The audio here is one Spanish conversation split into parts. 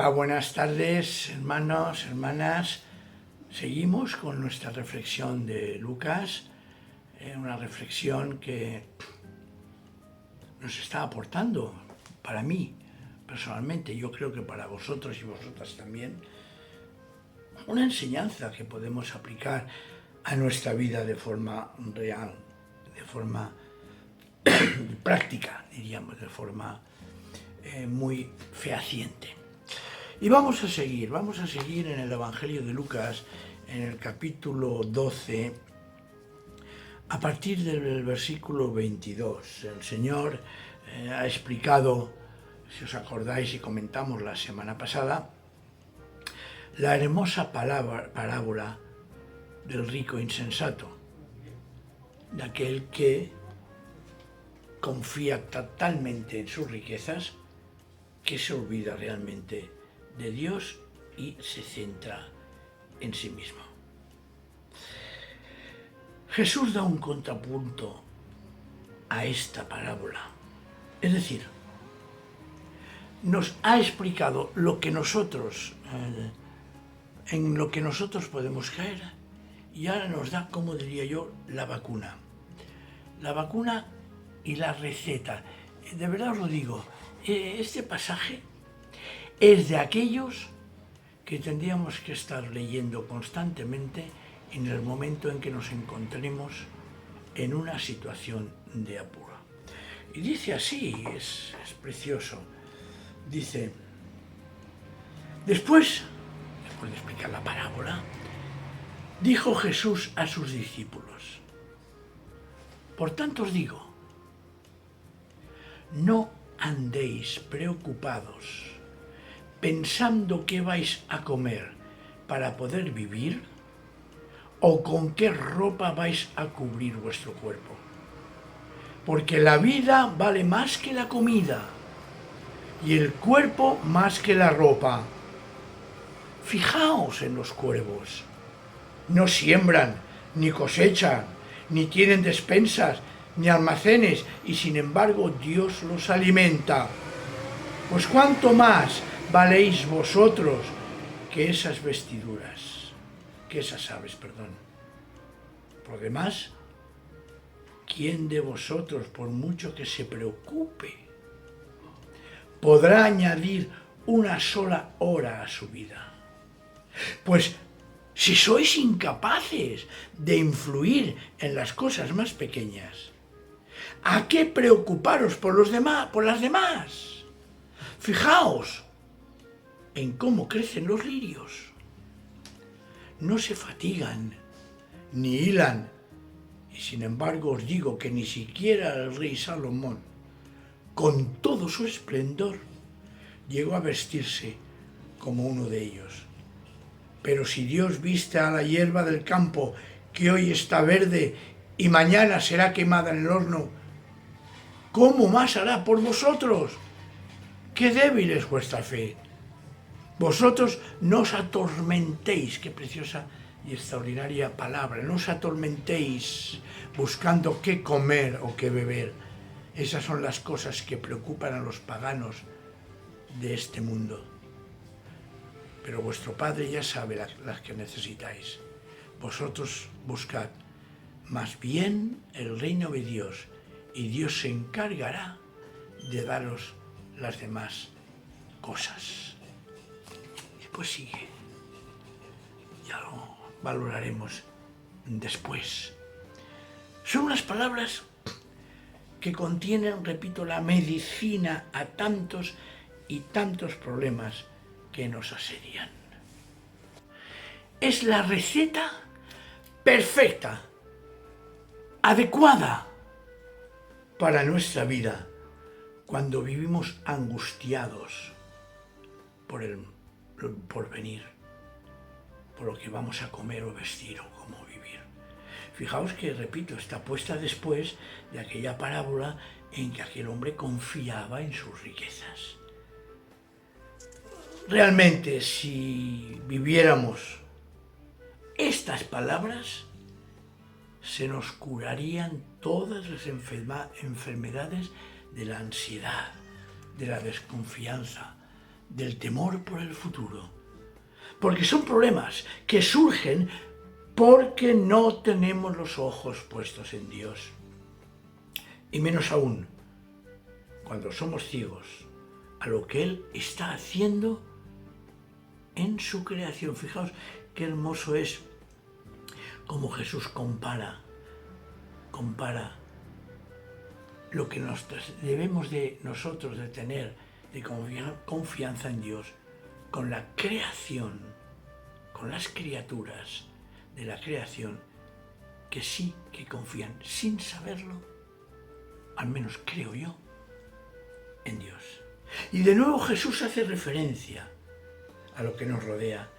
Hola, buenas tardes, hermanos, hermanas. Seguimos con nuestra reflexión de Lucas, una reflexión que nos está aportando, para mí, personalmente, yo creo que para vosotros y vosotras también, una enseñanza que podemos aplicar a nuestra vida de forma real, de forma práctica, diríamos, de forma muy fehaciente. Y vamos a seguir en el Evangelio de Lucas, en el capítulo 12, a partir del versículo 22. El Señor ha explicado, si os acordáis y comentamos la semana pasada, la hermosa parábola del rico insensato, de aquel que confía totalmente en sus riquezas, que se olvida realmente de Dios y se centra en sí mismo. Jesús da un contrapunto a esta parábola, es decir, nos ha explicado lo que nosotros, en lo que nosotros podemos caer, y ahora nos da, como diría yo, la vacuna y la receta. De verdad os lo digo, este pasaje es de aquellos que tendríamos que estar leyendo constantemente en el momento en que nos encontremos en una situación de apuro. Y dice así, es precioso, dice, después de explicar la parábola, dijo Jesús a sus discípulos, por tanto os digo, no andéis preocupados pensando qué vais a comer para poder vivir o con qué ropa vais a cubrir vuestro cuerpo. Porque la vida vale más que la comida y el cuerpo más que la ropa. Fijaos en los cuervos. No siembran, ni cosechan, ni tienen despensas, ni almacenes, y sin embargo Dios los alimenta. Pues cuánto más valéis vosotros que esas vestiduras, que esas aves, perdón. Por demás, ¿quién de vosotros, por mucho que se preocupe, podrá añadir una sola hora a su vida? Pues si sois incapaces de influir en las cosas más pequeñas, ¿a qué preocuparos por las demás? Fijaos en cómo crecen los lirios. No se fatigan ni hilan. Y sin embargo os digo que ni siquiera el rey Salomón, con todo su esplendor, llegó a vestirse como uno de ellos. Pero si Dios viste a la hierba del campo, que hoy está verde y mañana será quemada en el horno, ¿cómo más hará por vosotros? ¡Qué débil es vuestra fe! Vosotros no os atormentéis, qué preciosa y extraordinaria palabra, no os atormentéis buscando qué comer o qué beber. Esas son las cosas que preocupan a los paganos de este mundo. Pero vuestro Padre ya sabe las que necesitáis. Vosotros buscad más bien el reino de Dios y Dios se encargará de daros las demás cosas. Después sigue, ya lo valoraremos después. Son unas palabras que contienen, repito, la medicina a tantos y tantos problemas que nos asedian. Es la receta perfecta, adecuada para nuestra vida cuando vivimos angustiados por el porvenir, por lo que vamos a comer o vestir o cómo vivir. Fijaos que, repito, está puesta después de aquella parábola en que aquel hombre confiaba en sus riquezas. Realmente, si viviéramos estas palabras, se nos curarían todas las enfermedades de la ansiedad, de la desconfianza, del temor por el futuro. Porque son problemas que surgen porque no tenemos los ojos puestos en Dios. Y menos aún, cuando somos ciegos a lo que Él está haciendo en su creación. Fijaos qué hermoso es como Jesús compara lo que debemos de nosotros de tener de confianza en Dios con la creación, con las criaturas de la creación que sí que confían sin saberlo, al menos creo yo, en Dios. Y de nuevo Jesús hace referencia a lo que nos rodea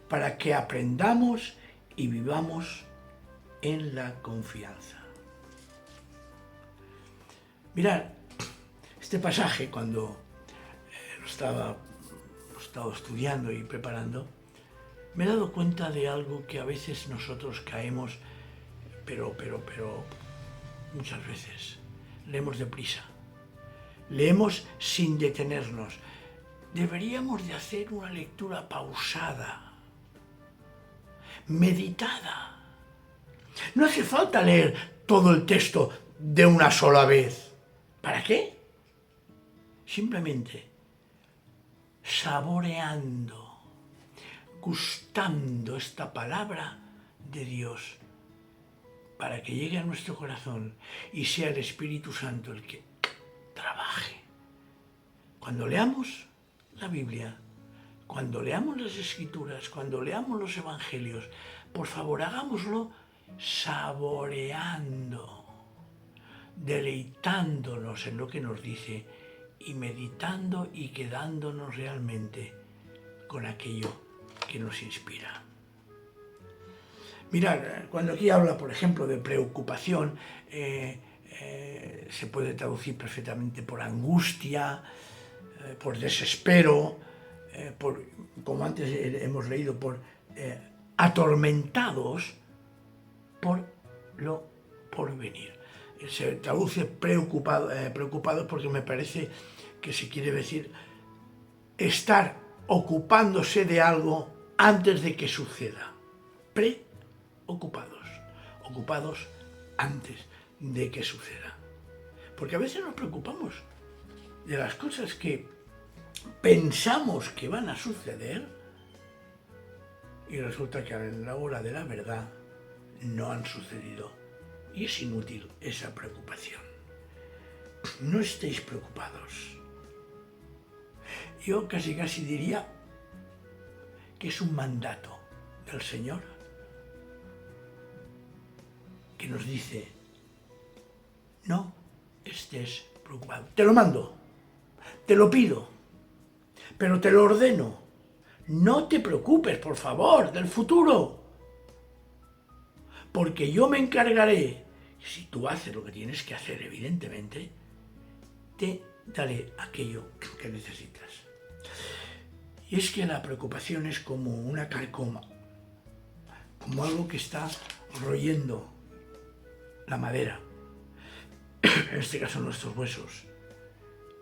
para que aprendamos y vivamos en la confianza. Mirad, este pasaje cuando lo estaba estudiando y preparando, me he dado cuenta de algo que a veces nosotros caemos, pero muchas veces leemos deprisa, leemos sin detenernos. Deberíamos de hacer una lectura pausada, meditada. No hace falta leer todo el texto de una sola vez. ¿Para qué? Simplemente saboreando, gustando esta palabra de Dios para que llegue a nuestro corazón y sea el Espíritu Santo el que trabaje. Cuando leamos la Biblia, cuando leamos las Escrituras, cuando leamos los Evangelios, por favor hagámoslo saboreando, deleitándonos en lo que nos dice y meditando y quedándonos realmente con aquello que nos inspira. Mirad, cuando aquí habla, por ejemplo, de preocupación, se puede traducir perfectamente por angustia, por desespero, como antes hemos leído, por atormentados por lo porvenir. Se traduce preocupado porque me parece que se quiere decir estar ocupándose de algo antes de que suceda. Ocupados antes de que suceda. Porque a veces nos preocupamos de las cosas que pensamos que van a suceder y resulta que a la hora de la verdad no han sucedido. Y es inútil esa preocupación. No estéis preocupados. Yo casi diría que es un mandato del Señor que nos dice, no estés preocupado. Te lo mando, te lo pido, pero te lo ordeno. No te preocupes, por favor, del futuro, porque yo me encargaré. Si tú haces lo que tienes que hacer, evidentemente, te daré aquello que necesitas. Y es que la preocupación es como una carcoma, como algo que está royendo la madera, en este caso nuestros huesos,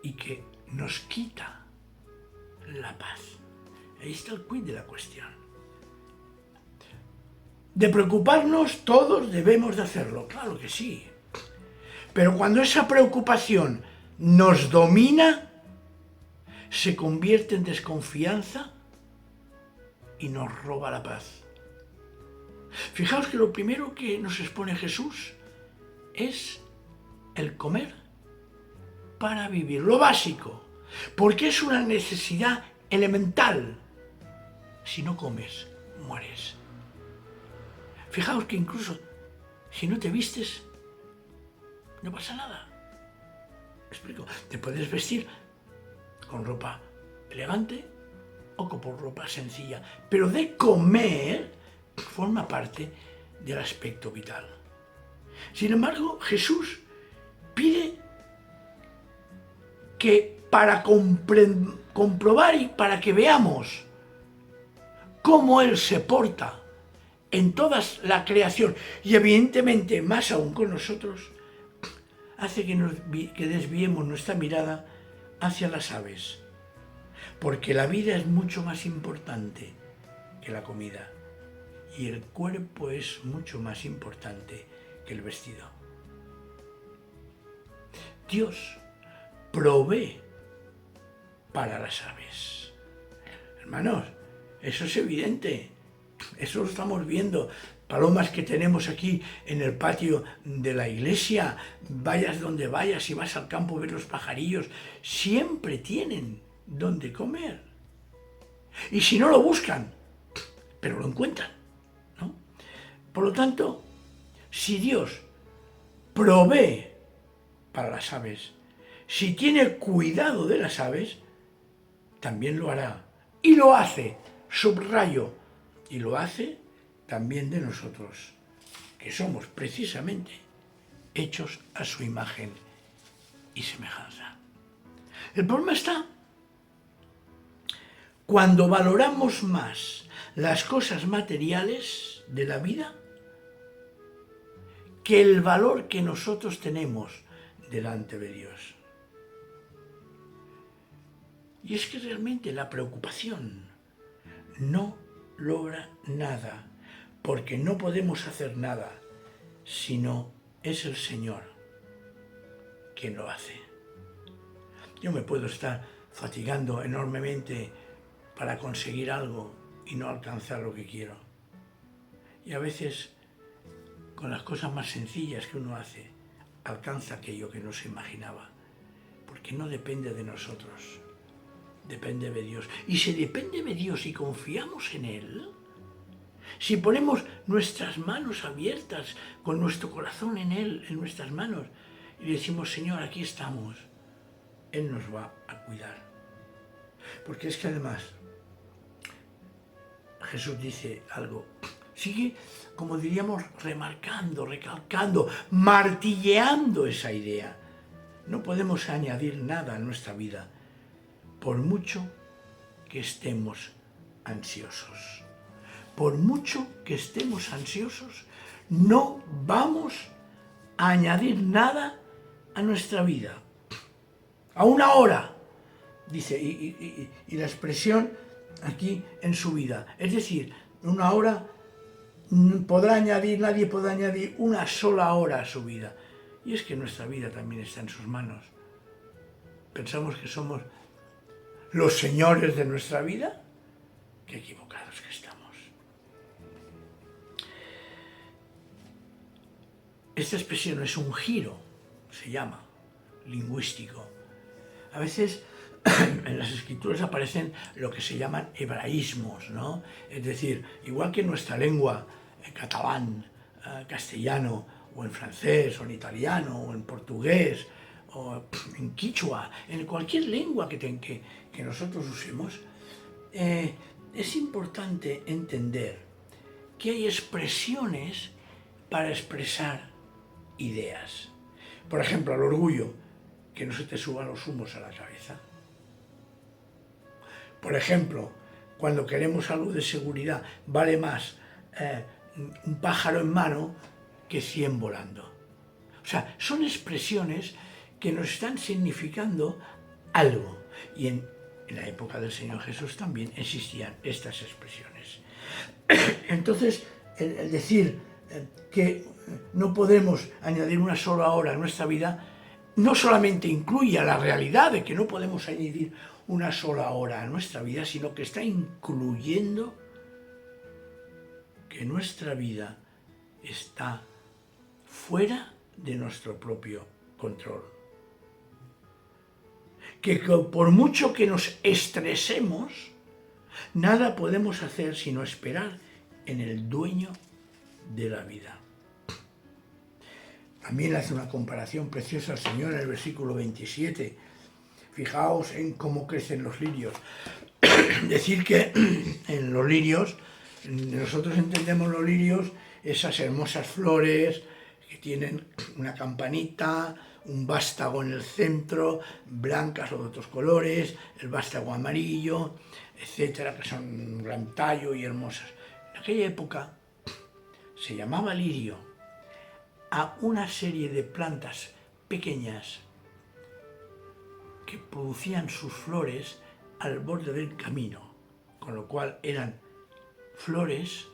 y que nos quita la paz. Ahí está el quid de la cuestión. De preocuparnos todos debemos de hacerlo, claro que sí. Pero cuando esa preocupación nos domina, se convierte en desconfianza y nos roba la paz. Fijaos que lo primero que nos expone Jesús es el comer para vivir, lo básico, porque es una necesidad elemental. Si no comes, mueres. Fijaos que incluso si no te vistes, no pasa nada. ¿Me explico? Te puedes vestir con ropa elegante o con ropa sencilla, pero de comer forma parte del aspecto vital. Sin embargo, Jesús pide que para comprobar y para que veamos cómo Él se porta en toda la creación, y evidentemente más aún con nosotros, hace que desviemos nuestra mirada hacia las aves. porque la vida es mucho más importante que la comida y el cuerpo es mucho más importante que el vestido. Dios provee para las aves. Hermanos, eso es evidente, eso lo estamos viendo. Palomas que tenemos aquí en el patio de la iglesia, vayas donde vayas, si vas al campo a ver los pajarillos, siempre tienen donde comer. Y si no lo buscan, pero lo encuentran, ¿no? Por lo tanto, si Dios provee para las aves, si tiene cuidado de las aves, también lo hará. Y lo hace, subrayo, y lo hace también de nosotros, que somos precisamente hechos a su imagen y semejanza. El problema está cuando valoramos más las cosas materiales de la vida que el valor que nosotros tenemos delante de Dios. Y es que realmente la preocupación no logra nada, porque no podemos hacer nada, sino es el Señor quien lo hace. Yo me puedo estar fatigando enormemente para conseguir algo y no alcanzar lo que quiero. Y a veces, con las cosas más sencillas que uno hace, alcanza aquello que no se imaginaba, porque no depende de nosotros, depende de Dios. Y si depende de Dios y confiamos en Él, si ponemos nuestras manos abiertas, con nuestro corazón en Él, en nuestras manos, y decimos, Señor, aquí estamos, Él nos va a cuidar. Porque es que además, Jesús dice algo, sigue, como diríamos, remarcando, recalcando, martilleando esa idea. No podemos añadir nada a nuestra vida, por mucho que estemos ansiosos. Por mucho que estemos ansiosos, no vamos a añadir nada a nuestra vida. A una hora, dice, y la expresión aquí en su vida. Es decir, una hora nadie podrá añadir una sola hora a su vida. Y es que nuestra vida también está en sus manos. Pensamos que somos los señores de nuestra vida. Qué equivocados que estamos. Esta expresión es un giro, se llama, lingüístico. A veces en las escrituras aparecen lo que se llaman hebraísmos, ¿no? Es decir, igual que en nuestra lengua, en catalán, castellano, o en francés, o en italiano, o en portugués, o en quichua, en cualquier lengua que nosotros usemos, es importante entender que hay expresiones para expresar ideas. Por ejemplo, el orgullo, que no se te suban los humos a la cabeza. Por ejemplo, cuando queremos algo de seguridad, vale más un pájaro en mano que 100 volando. O sea, son expresiones que nos están significando algo. Y en la época del Señor Jesús también existían estas expresiones. Entonces, el decir que no podemos añadir una sola hora a nuestra vida, no solamente incluye la realidad de que no podemos añadir una sola hora a nuestra vida, sino que está incluyendo que nuestra vida está fuera de nuestro propio control. Que por mucho que nos estresemos, nada podemos hacer sino esperar en el dueño de la vida. También hace una comparación preciosa el Señor en el versículo 27. Fijaos en cómo crecen los lirios. Decir que en los lirios, nosotros entendemos los lirios, esas hermosas flores que tienen una campanita, un vástago en el centro, blancas o de otros colores, el vástago amarillo, etcétera, que son un gran tallo y hermosas. En aquella época se llamaba lirio a una serie de plantas pequeñas que producían sus flores al borde del camino, con lo cual eran flores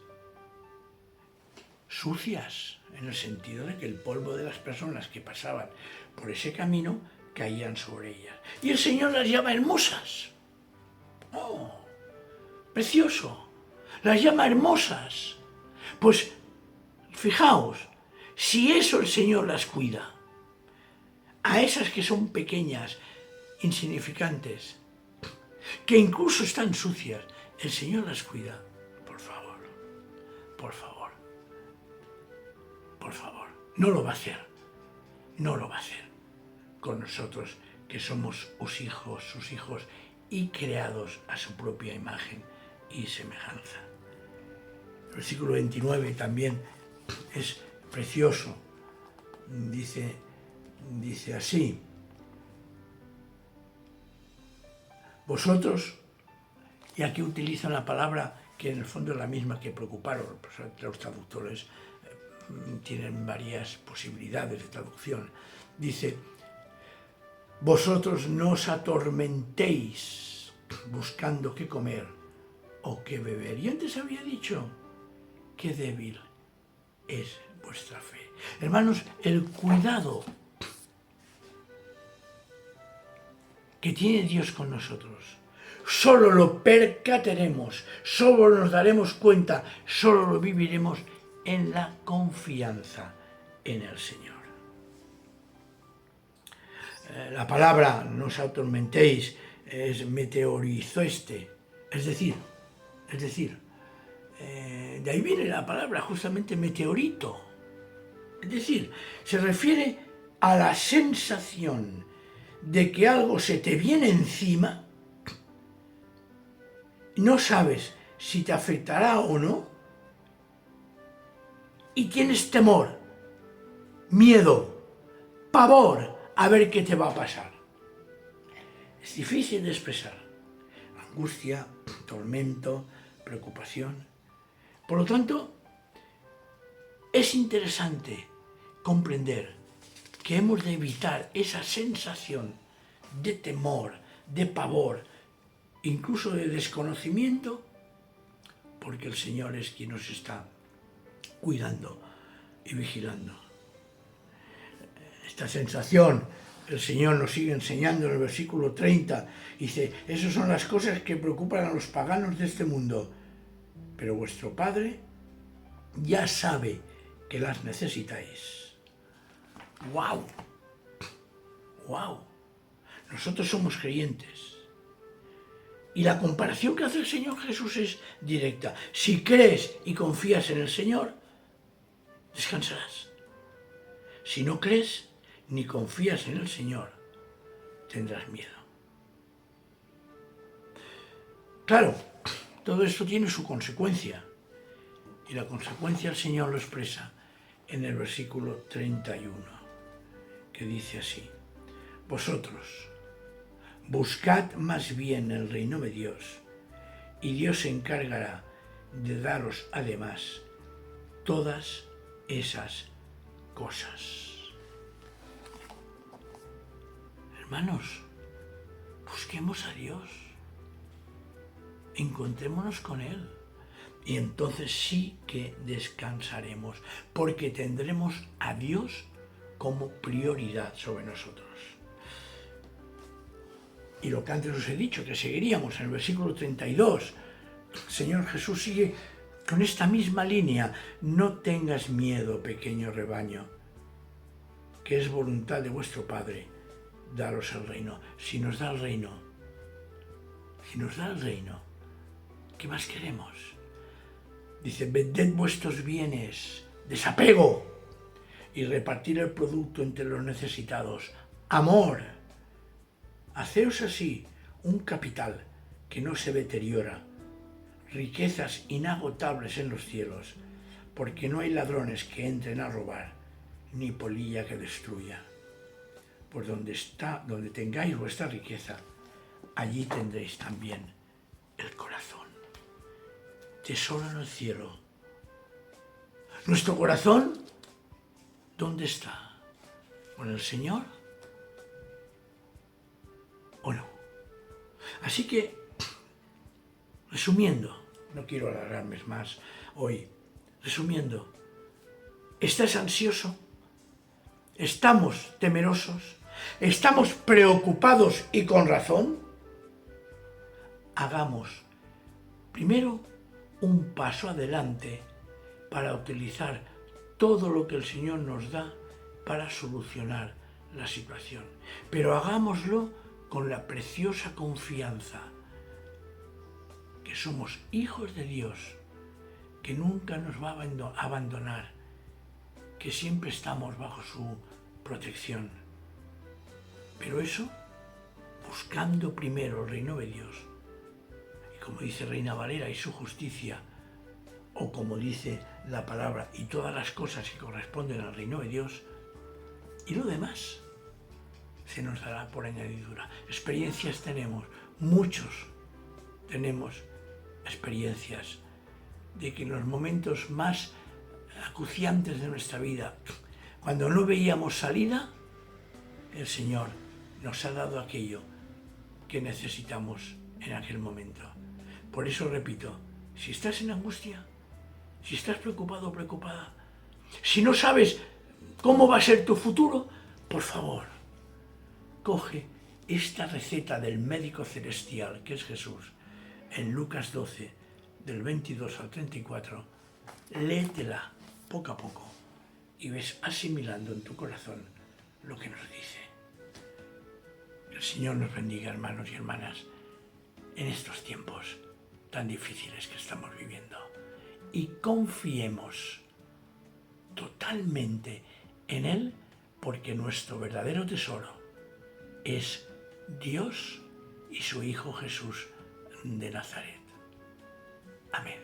sucias, en el sentido de que el polvo de las personas que pasaban por ese camino caían sobre ellas. Y el Señor las llama hermosas. ¡Oh! Precioso. Las llama hermosas. Pues, fijaos, si eso el Señor las cuida, a esas que son pequeñas, insignificantes, que incluso están sucias, el Señor las cuida. Por favor, por favor, por favor. No lo va a hacer. No lo va a hacer con nosotros, que somos sus hijos y creados a su propia imagen y semejanza. El versículo 29 también es precioso. Dice así: vosotros, y aquí utilizan la palabra que en el fondo es la misma que preocuparon, los traductores tienen varias posibilidades de traducción. Dice: vosotros no os atormentéis buscando qué comer o qué beber. Y antes había dicho: qué débil es vuestra fe. Hermanos, el cuidado que tiene Dios con nosotros, solo lo percataremos, solo nos daremos cuenta, solo lo viviremos en la confianza en el Señor. La palabra no os atormentéis es meteorizoeste, es decir, de ahí viene la palabra justamente meteorito. Es decir, se refiere a la sensación de que algo se te viene encima, no sabes si te afectará o no, y tienes temor, miedo, pavor a ver qué te va a pasar. Es difícil de expresar. Angustia, tormento, preocupación. Por lo tanto, es interesante comprender que hemos de evitar esa sensación de temor, de pavor, incluso de desconocimiento, porque el Señor es quien nos está cuidando y vigilando. Esta sensación, el Señor nos sigue enseñando en el versículo 30, dice: esas son las cosas que preocupan a los paganos de este mundo, pero vuestro Padre ya sabe que las necesitáis. ¡Wow! ¡Wow! Nosotros somos creyentes. Y la comparación que hace el Señor Jesús es directa. Si crees y confías en el Señor, descansarás. Si no crees ni confías en el Señor, tendrás miedo. Claro, todo esto tiene su consecuencia. Y la consecuencia el Señor lo expresa en el versículo 31, que dice así: vosotros buscad más bien el reino de Dios, y Dios se encargará de daros además todas esas cosas. Hermanos, busquemos a Dios, encontrémonos con Él, y entonces sí que descansaremos, porque tendremos a Dios como prioridad sobre nosotros. Y lo que antes os he dicho, que seguiríamos en el versículo 32, el Señor Jesús sigue con esta misma línea: no tengas miedo, pequeño rebaño, que es voluntad de vuestro Padre daros el reino. Si nos da el reino, ¿qué más queremos? Dice: vended vuestros bienes, desapego, y repartir el producto entre los necesitados. Amor. Haceos así un capital que no se deteriora, riquezas inagotables en los cielos, porque no hay ladrones que entren a robar, ni polilla que destruya. Pues donde tengáis vuestra riqueza, allí tendréis también el corazón. Tesoro en el cielo. ¿Nuestro corazón dónde está? ¿Con el Señor o no? Así que, resumiendo, no quiero alargarme más hoy, resumiendo, ¿estás ansioso? ¿Estamos temerosos? ¿Estamos preocupados y con razón? Hagamos primero un paso adelante para utilizar todo lo que el Señor nos da para solucionar la situación. Pero hagámoslo con la preciosa confianza que somos hijos de Dios, que nunca nos va a abandonar, que siempre estamos bajo su protección. Pero eso, buscando primero el reino de Dios, y como dice Reina Valera, y su justicia, o como dice la palabra, y todas las cosas que corresponden al reino de Dios, y lo demás se nos dará por añadidura. Experiencias tenemos, muchos tenemos experiencias de que en los momentos más acuciantes de nuestra vida, cuando no veíamos salida, el Señor nos ha dado aquello que necesitamos en aquel momento. Por eso repito, si estás en angustia, si estás preocupado o preocupada, si no sabes cómo va a ser tu futuro, por favor, coge esta receta del médico celestial, que es Jesús, en Lucas 12, del 22 al 34, léetela poco a poco y ves asimilando en tu corazón lo que nos dice. El Señor nos bendiga, hermanos y hermanas, en estos tiempos tan difíciles que estamos viviendo. Y confiemos totalmente en Él, porque nuestro verdadero tesoro es Dios y su Hijo Jesús de Nazaret. Amén.